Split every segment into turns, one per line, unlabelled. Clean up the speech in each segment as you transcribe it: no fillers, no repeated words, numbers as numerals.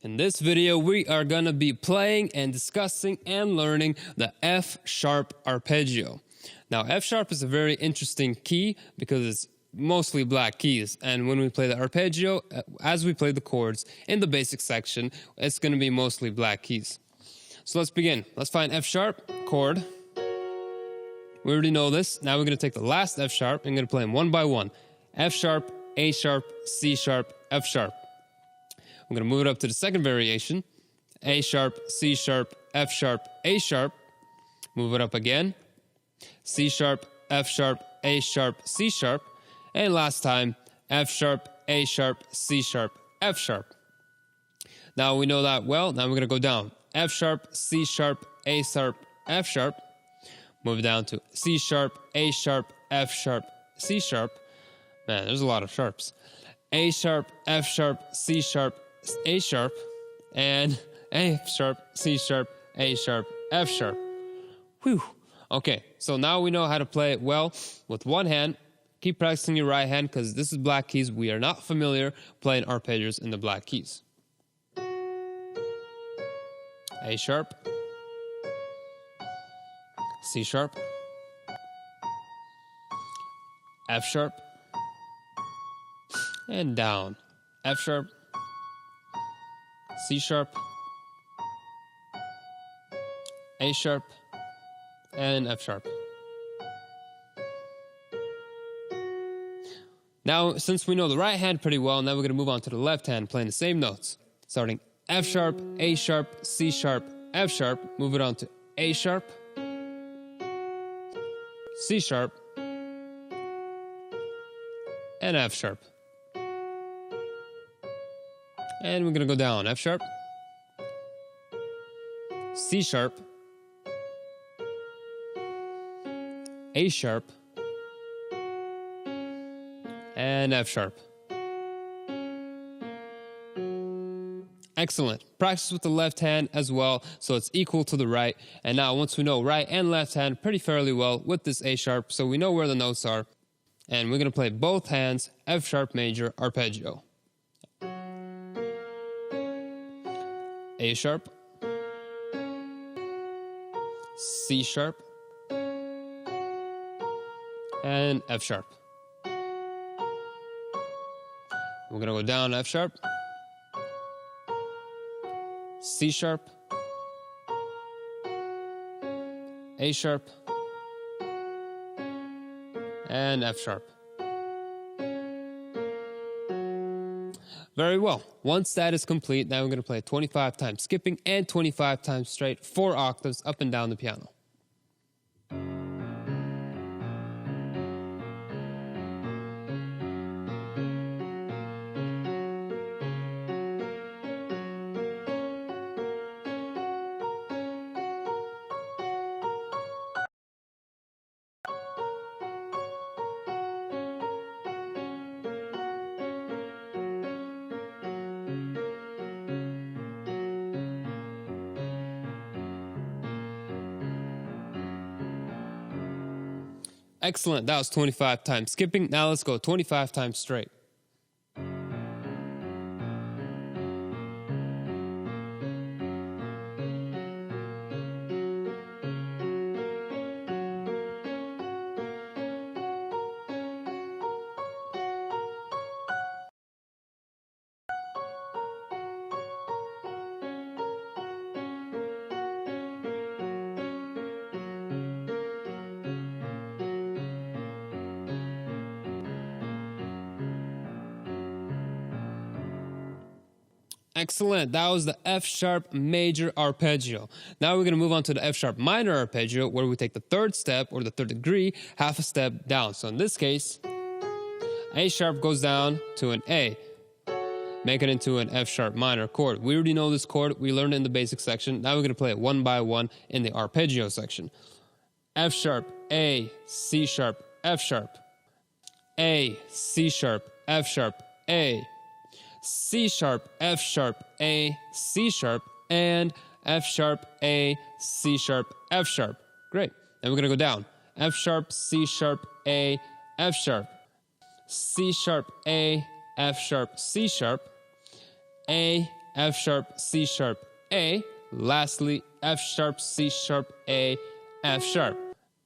In this video, we are going to be playing and discussing and learning the F-sharp arpeggio. Now, F-sharp is a very interesting key because it's mostly black keys. And when we play the arpeggio, as we play the chords in the basic section, it's going to be mostly black keys. So let's begin. Let's find F-sharp chord. We already know this. Now we're going to take the last F-sharp and going to play them one by one. F-sharp, A-sharp, C-sharp, F-sharp. I'm going to move it up to the second variation. A-sharp, C-sharp, F-sharp, A-sharp. Move it up again. C-sharp, F-sharp, A-sharp, C-sharp. And last time, F-sharp, A-sharp, C-sharp, F-sharp. Now we know that well. Now we're going to go down. F-sharp, C-sharp, A-sharp, F-sharp. Move it down to C-sharp, A-sharp, F-sharp, C-sharp. Man, there's a lot of sharps. A-sharp, F-sharp, C-sharp, A-sharp, and A-sharp, C-sharp, A-sharp, F-sharp. Whew. Okay, so now we know how to play it well with one hand. Keep practicing your right hand because this is black keys. We are not familiar playing arpeggios in the black keys. A-sharp, C-sharp, F-sharp, and down. F-sharp, C-sharp, A-sharp, and F-sharp. Now, since we know the right hand pretty well, now we're going to move on to the left hand, playing the same notes. Starting F-sharp, A-sharp, C-sharp, F-sharp. Move it on to A-sharp, C-sharp, and F-sharp. And we're going to go down. F-sharp, C-sharp, A-sharp, and F-sharp. Excellent. Practice with the left hand as well, so it's equal to the right. And now once we know right and left hand pretty fairly well with this A-sharp, so we know where the notes are. And we're going to play both hands F-sharp major arpeggio. A-sharp, C-sharp, and F-sharp. We're going to go down F-sharp, C-sharp, A-sharp, and F-sharp. Very well. Once that is complete, now we're going to play 25 times skipping and 25 times straight, 4 octaves up and down the piano. Excellent. That was 25 times skipping. Now let's go 25 times straight. Excellent. That was the F-sharp major arpeggio. Now we're going to move on to the F-sharp minor arpeggio, where we take the third step or the third degree half a step down. So in this case, A-sharp goes down to an A, make it into an F-sharp minor chord. We already know this chord. We learned it in the basic section. Now we're going to play it one by one in the arpeggio section. F-sharp, A, C-sharp, F-sharp, A, C-sharp, F-sharp, A, C-sharp, F-sharp, A, C-sharp, and F-sharp, A, C-sharp, F-sharp. Great. Then we're going to go down. F-sharp, C-sharp, A, F-sharp, C-sharp, A, F-sharp, C-sharp, A, F sharp, C sharp, A. Lastly, F sharp, C sharp, A, F sharp.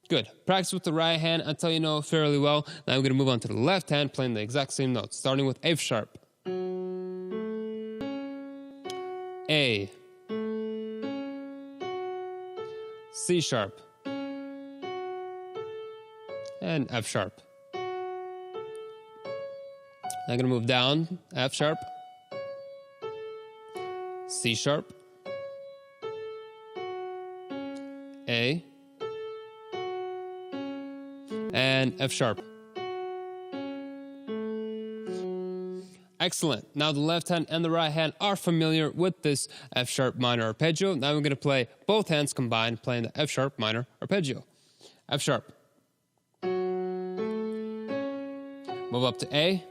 Good. Practice with the right hand until you know it fairly well. Now I'm going to move on to the left hand, playing the exact same notes, starting with F sharp, A, C sharp, and F sharp. I'm going to move down, F sharp, C sharp, A, and F sharp. Excellent. Now the left hand and the right hand are familiar with this F sharp minor arpeggio. Now we're going to play both hands combined, playing the F sharp minor arpeggio. F sharp. Move up to A,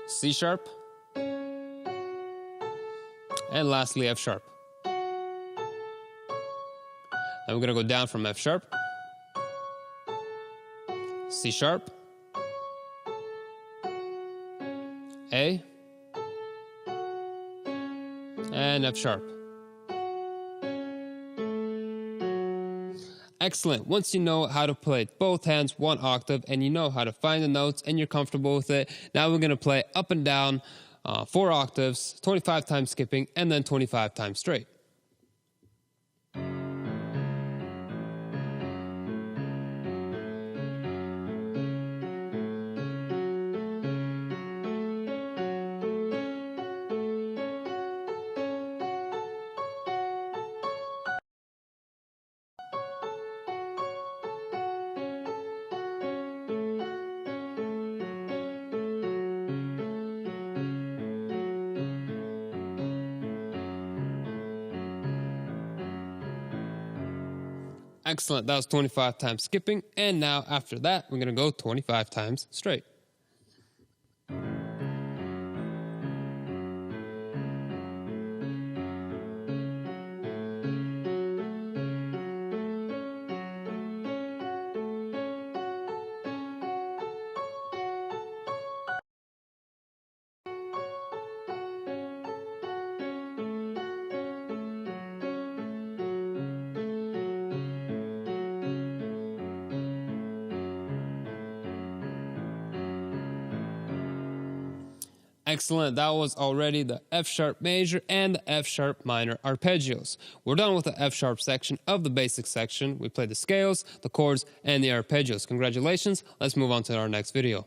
C sharp, and lastly F sharp. Now we're going to go down from F sharp, C sharp, A, and F sharp. Excellent. Once you know how to play both hands one octave and you know how to find the notes and you're comfortable with it, now we're going to play up and down 4 octaves, 25 times skipping, and then 25 times straight. Excellent. That was 25 times skipping. And now after that, we're going to go 25 times straight. Excellent. That was already the F sharp major and the F sharp minor arpeggios. We're done with the F sharp section of the basic section. We played the scales, the chords, and the arpeggios. Congratulations. Let's move on to our next video.